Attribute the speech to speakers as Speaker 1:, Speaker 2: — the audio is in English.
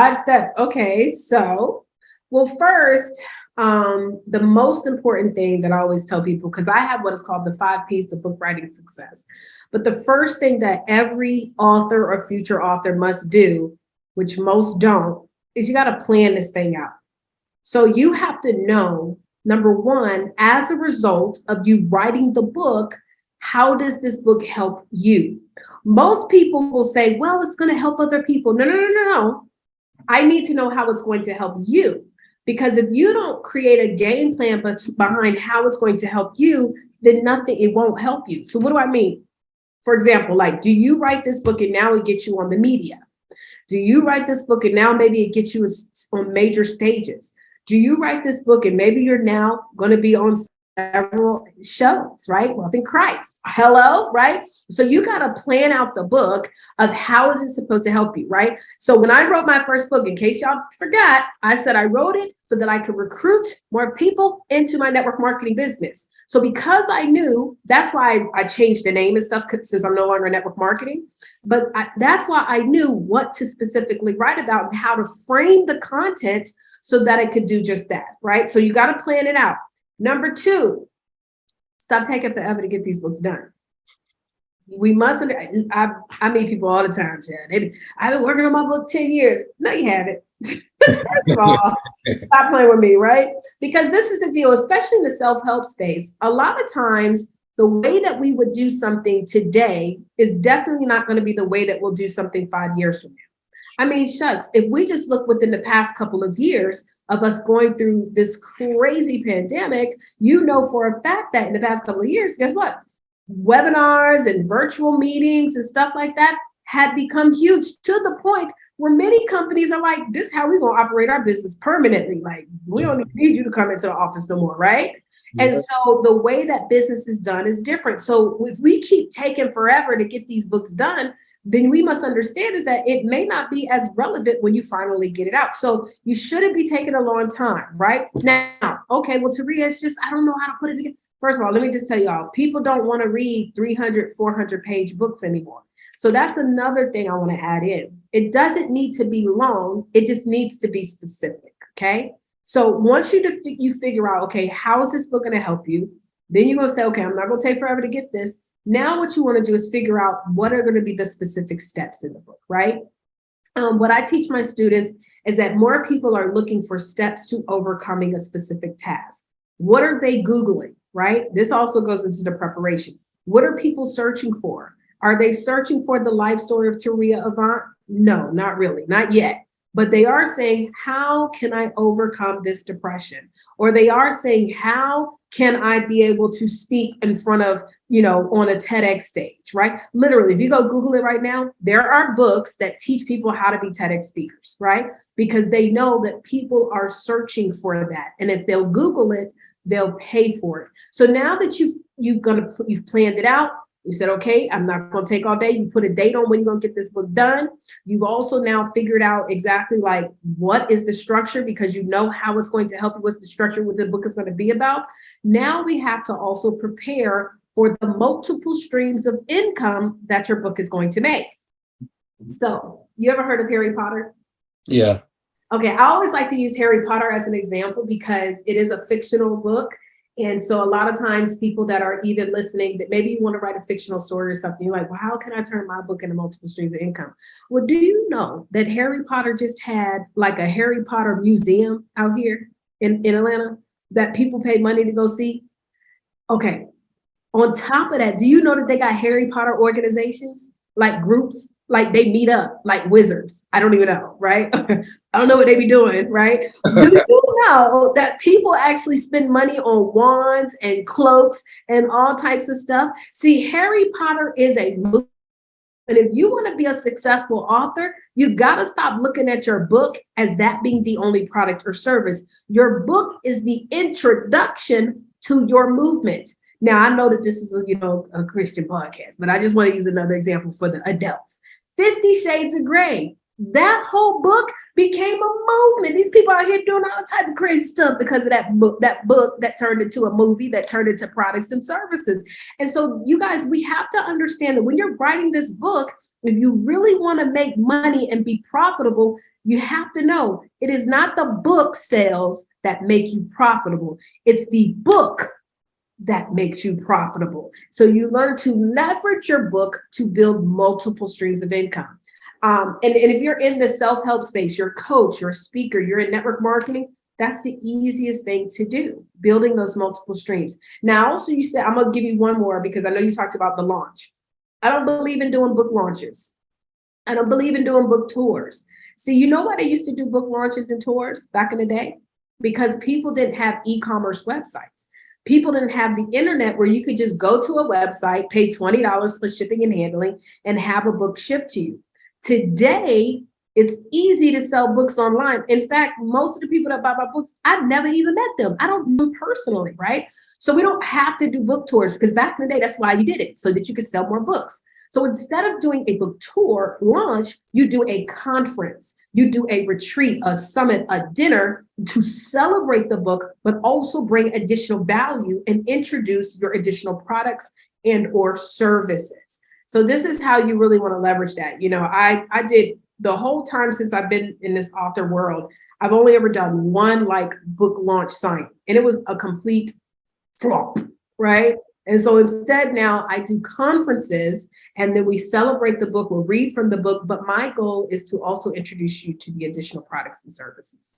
Speaker 1: 5 steps. Okay, so, well, first, the most important thing that I always tell people, because I have what is called the 5 P's of book writing success. But the first thing that every author or future author must do, which most don't, is you got to plan this thing out. So you have to know, number one, as a result of you writing the book, how does this book help you? Most people will say, well, it's going to help other people. No, no, no, no, no. I need to know how it's going to help you. Because if you don't create a game plan behind how it's going to help you, then nothing, it won't help you. So what do I mean? For example, like, do you write this book and now it gets you on the media? Do you write this book and now maybe it gets you on major stages? Do you write this book and maybe you're now going to be on several shows, right? Well, in Christ. Hello, right? So you got to plan out the book of how is it supposed to help you, right? So when I wrote my first book, in case y'all forgot, I said I wrote it so that I could recruit more people into my network marketing business. So because I knew, that's why I changed the name and stuff, since I'm no longer network marketing. But that's why I knew what to specifically write about and how to frame the content so that it could do just that, right? So you got to plan it out. Number 2, stop taking forever to get these books done. We must, I meet people all the time, Chad. I've been working on my book 10 years. No, you haven't. First of all, stop playing with me, right? Because this is the deal, especially in the self-help space. A lot of times, the way that we would do something today is definitely not going to be the way that we'll do something 5 years from now. I mean, shucks, if we just look within the past couple of years of us going through this crazy pandemic, you know for a fact that in the past couple of years, guess what? Webinars and virtual meetings and stuff like that had become huge, to the point where many companies are like, this is how we're going to operate our business permanently. Like, we don't need you to come into the office no more, right? Yeah. And so the way that business is done is different. So if we keep taking forever to get these books done, then we must understand is that it may not be as relevant when you finally get it out. So you shouldn't be taking a long time, right? Now, okay, well, Taurea, it's just, I don't know how to put it together. First of all, let me just tell y'all, people don't want to read 300, 400 page books anymore. So that's another thing I want to add in. It doesn't need to be long. It just needs to be specific, okay? So once you figure out, okay, how is this book going to help you? Then you're going to say, okay, I'm not going to take forever to get this. Now what you want to do is figure out what are going to be the specific steps in the book, right? What I teach my students is that more people are looking for steps to overcoming a specific task. What are they Googling, right? This also goes into the preparation. What are people searching for? Are they searching for the life story of Taurea Avant? No, not really, not yet. But they are saying, how can I overcome this depression? Or they are saying, how can I be able to speak in front of, on a TEDx stage, right? Literally, if you go Google it right now, there are books that teach people how to be TEDx speakers, right? Because they know that people are searching for that. And if they'll Google it, they'll pay for it. So now that you've planned it out, you said, okay, I'm not going to take all day. You put a date on when you're going to get this book done. You've also now figured out exactly like what is the structure, because you know how it's going to help you, what's the structure, what the book is going to be about. Now we have to also prepare for the multiple streams of income that your book is going to make. So you ever heard of Harry Potter?
Speaker 2: Yeah.
Speaker 1: Okay, I always like to use Harry Potter as an example because it is a fictional book. And so a lot of times people that are even listening, that maybe you want to write a fictional story or something, you're like, well, how can I turn my book into multiple streams of income? Well, do you know that Harry Potter just had like a Harry Potter museum out here in Atlanta that people pay money to go see? Okay. On top of that, do you know that they got Harry Potter organizations, like groups, like they meet up like wizards? I don't even know, right? I don't know what they be doing, right? Do you know that people actually spend money on wands and cloaks and all types of stuff? See, Harry Potter is a movie. And if you want to be a successful author, you got to stop looking at your book as that being the only product or service. Your book is the introduction to your movement. Now, I know that this is a Christian podcast, but I just want to use another example for the adults. 50 Shades of Grey. That whole book became a movement. These people out here doing all type of crazy stuff because of that book that turned into a movie, that turned into products and services. And so you guys, we have to understand that when you're writing this book, if you really want to make money and be profitable, You have to know it is not the book sales that make you profitable. It's the book that makes you profitable. So you learn to leverage your book to build multiple streams of income. And if you're in the self-help space, you're a coach, you're a speaker, you're in network marketing, that's the easiest thing to do, building those multiple streams. Now, also you said, I'm gonna give you one more because I know you talked about the launch. I don't believe in doing book launches. I don't believe in doing book tours. See, you know why they used to do book launches and tours back in the day? Because people didn't have e-commerce websites. People didn't have the internet where you could just go to a website, pay $20 for shipping and handling, and have a book shipped to you. Today, it's easy to sell books online. In fact, most of the people that buy my books, I've never even met them. I don't know them personally, right? So we don't have to do book tours because back in the day, that's why you did it, so that you could sell more books. So instead of doing a book tour launch, you do a conference, you do a retreat, a summit, a dinner to celebrate the book, but also bring additional value and introduce your additional products and or services. So this is how you really want to leverage that. I did the whole time since I've been in this author world, I've only ever done one like book launch sign, and it was a complete flop, right? And so instead now I do conferences and then we celebrate the book, we'll read from the book, but my goal is to also introduce you to the additional products and services.